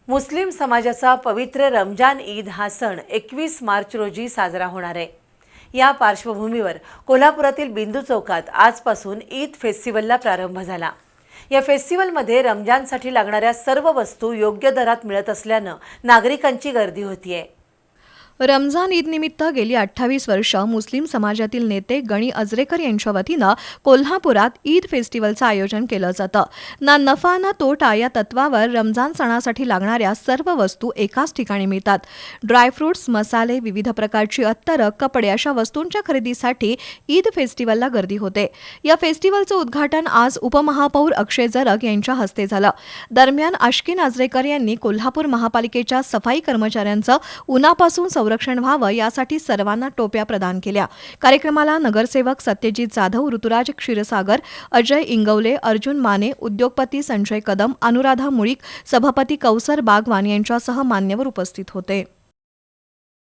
मुस्लिम समाजाचा पवित्र रमजान ईद हा सण 21 मार्च रोजी साजरा होणार आहे। या पार्श्वभूमीवर कोल्हापुरातील बिंदू चौकात आजपासून ईद फेस्टिवलला प्रारंभ झाला। या फेस्टिवलमध्ये रमजानसाठी लागणाऱ्या सर्व वस्तू योग्य दरात मिळत असल्याने नागरिकांची गर्दी होतीये। रमजान ईद निमित्त गेली 28 वर्ष मुस्लिम समाजातील नेते गणी अजरेकर यांच्या वतीनं कोल्हापुरात ईद फेस्टिवलचं आयोजन केलं जातं। ना नफा ना तोटा या तत्वावर रमजान सणासाठी लागणाऱ्या सर्व वस्तू एकाच ठिकाणी मिळतात। ड्रायफ्रुट्स, मसाले, विविध प्रकारची अत्तरं, कपडे अशा वस्तूंच्या खरेदीसाठी ईद फेस्टिवलला गर्दी होते। या फेस्टिवलचं उद्घाटन आज उपमहापौर अक्षय जरग यांच्या हस्ते झालं। दरम्यान आश्किन अजरेकर यांनी कोल्हापूर महापालिकेच्या सफाई कर्मचाऱ्यांचं उन्हापासून संरक्षण व्हावं यासाठी सर्वांना टोप्या प्रदान केल्या। कार्यक्रमाला नगरसेवक सत्यजित जाधव, ऋतुराज क्षीरसागर, अजय इंगवले, अर्जुन माने, उद्योगपती संजय कदम, अनुराधा मुळीक, सभापती कौसर बागवान यांच्यासह मान्यवर उपस्थित होते।